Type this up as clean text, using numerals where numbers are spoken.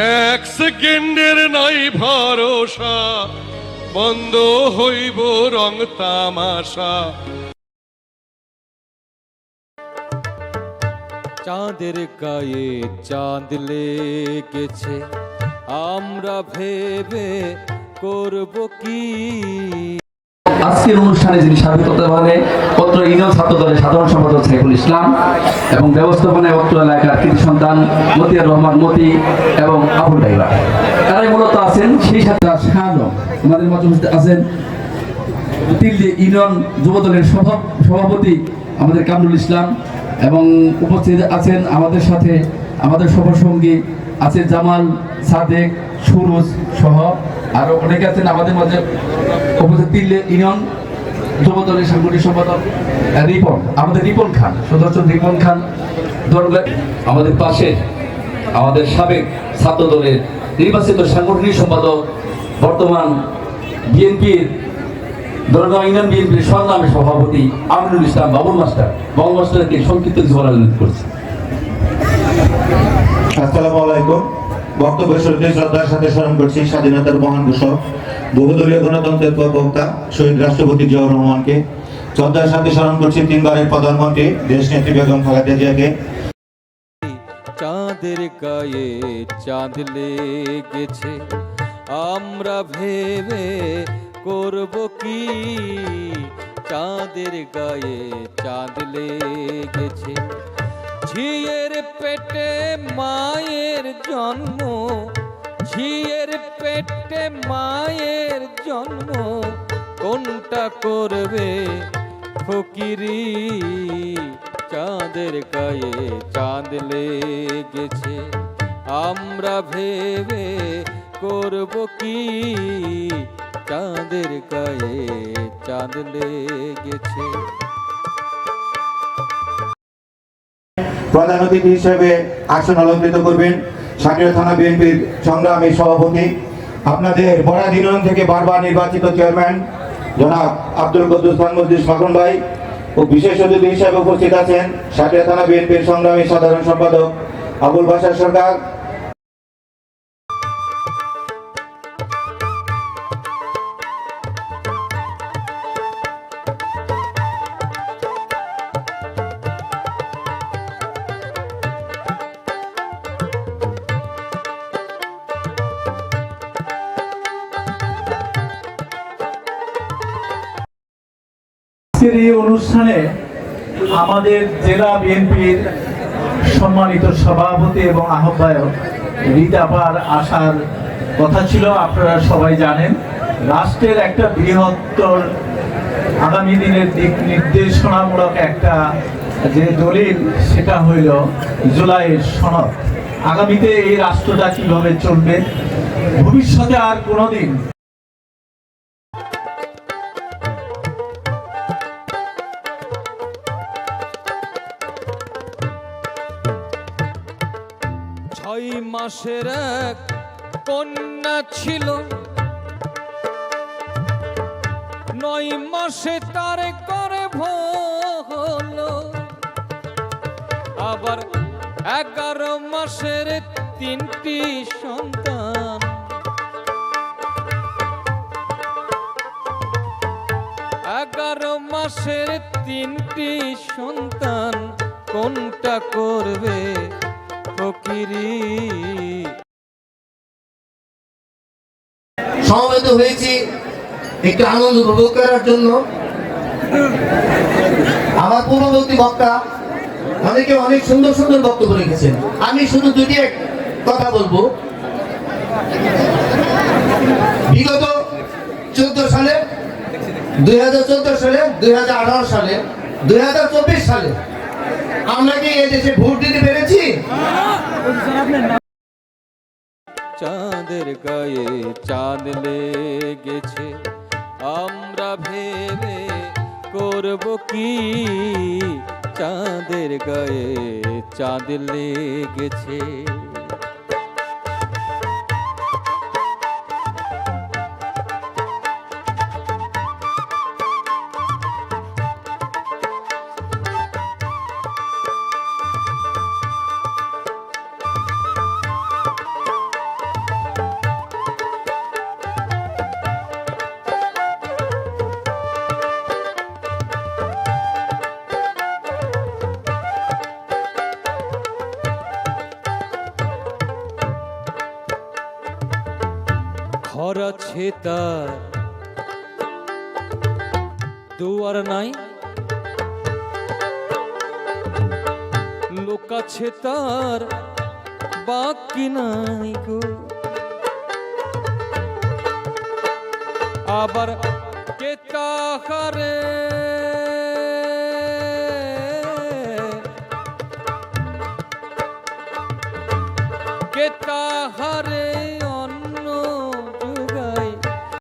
এক সেকেন্ডের নাই ভরসা, বন্ধ হইব রং তামাশা। চাঁদের গায়ে চাঁদ লেগেছে, আমরা ভেবে করব কি। আজকের অনুষ্ঠানে যিনি সার্বিক তত্ত্বাবধানে অত্র ইউনিয়ন ছাত্র দলের সাধারণ সম্পাদক সাইফুল ইসলাম এবং ব্যবস্থাপনায় অত্র এলাকার কৃতি সন্তান মতিয়ার রহমান মতি এবং আবুল ডাইভার, তারাই মূলত আছেন। সেই সাথে আমাদের মধ্যে উপস্থিত আছেন তিলদি ইউনিয়ন যুব দলের সভাপতি আমাদের কামরুল ইসলাম এবং উপস্থিত আছেন আমাদের সাথে আমাদের সভাসঙ্গী আছে জামাল, সাদেক, সুরুজ সহ আরো অনেকে আছেন আমাদের মাঝে উপস্থিত। তিলদি ইউনিয়ন যুব দলের সাংগঠনিক সম্পাদক রিপন, আমাদের রিপন খান, সদস্য রিপন খান দরগাহ। আমাদের পাশে আমাদের সাবেক ছাত্র দলের নির্বাচিত সাংগঠনিক সম্পাদক, বর্তমান বিএনপির দরগাহ ইউনিয়ন বিএনপির সংগ্রামী সভাপতি আমিনুল ইসলাম বাবুল মাস্টার। বাবুল মাস্টারকে সংক্ষিপ্ত জীবন অনুরোধ করছি। আসসালামু আলাইকুম। বক্তব্য শুরুতে শ্রদ্ধার সাথে স্মরণ করছি স্বাধীনতার মহান ঘোষক, বহুদলীয় গণতন্ত্রের প্রবক্তা শহীদ রাষ্ট্রপতি জিয়াউর রহমানকে। শ্রদ্ধার সাথে স্মরণ করছি তিনবারের প্রধানমন্ত্রী দেশ নেত্রী বেগম খালেদা জিয়াকে। চাঁদের গায়ে চাঁদ লেগেছে, আমরা ভেবে করব কি। চাঁদের গায়ে চাঁদ লেগেছে, ঝিয়ের পেটে মায়ের জন্ম, ঝিয়ের পেটে মায়ের জন্ম, কোনটা করবে ফকিরি। চাঁদের গায়ে চাঁদ লেগেছে, আমরা ভেবে করব কি। চাঁদের গায়ে চাঁদ লেগেছে। প্রধান অতিথি হিসেবে আসন অলঙ্কৃত করবেন সাকিরা থানা বিএনপির সংগ্রামী সভাপতি, আপনাদের বড়াইল ইউনিয়ন থেকে বারবার নির্বাচিত চেয়ারম্যান জনাব আব্দুল কুদ্দুস মজলিস মাখন ভাই ও বিশেষ অতিথি হিসেবে উপস্থিত আছেন সাকিরা থানা বিএনপির সংগ্রামী সাধারণ সম্পাদক আবুল বাশার সরকার। এই অনুষ্ঠানে আমাদের জেলা বিএনপির সম্মানিত সভাপতি এবং আহ্বায়ক রিতাপার আসার কথা ছিল। আপনারা সবাই জানেন রাষ্ট্রের একটা বৃহত্তর আগামী দিনের দিক নির্দেশনামূলক একটা যে দলিল, সেটা হইল জুলাইয়ের সনদ। আগামীতে এই রাষ্ট্রটা কিভাবে চলবে, ভবিষ্যতে আর কোনোদিন ছয় মাসের এক কন্যা ছিল, 9 মাসে তার গর্ভ হলো, আবার 11 মাসের 3টি সন্তান। 11 মাসের 3টি সন্তান, কোনটা করবে ফকিরি। সমবেত হয়েছি একটু আনন্দ উপভোগ করার জন্য। আমার পূর্ববর্তী বক্তা অনেকে অনেক সুন্দর সুন্দর বক্তব্য রেখেছেন, আমি শুধু দুটি কথা বলবো। বিগত 14 সালে, 2014 সালে, 2018 সালে, 2024 সালে আমরা কি এই দেশে ভোট দিতে পেরেছি? চাঁদের গায়ে চাঁদ লেগেছে, আমরা ভেবে করব কি। চাঁদের গায়ে চাঁদ লেগেছে। ঘর আছে তার দুয়ার নাই, লোক আছে তার বাকি নাই গো। আবার কে তাহারে কে তাহারে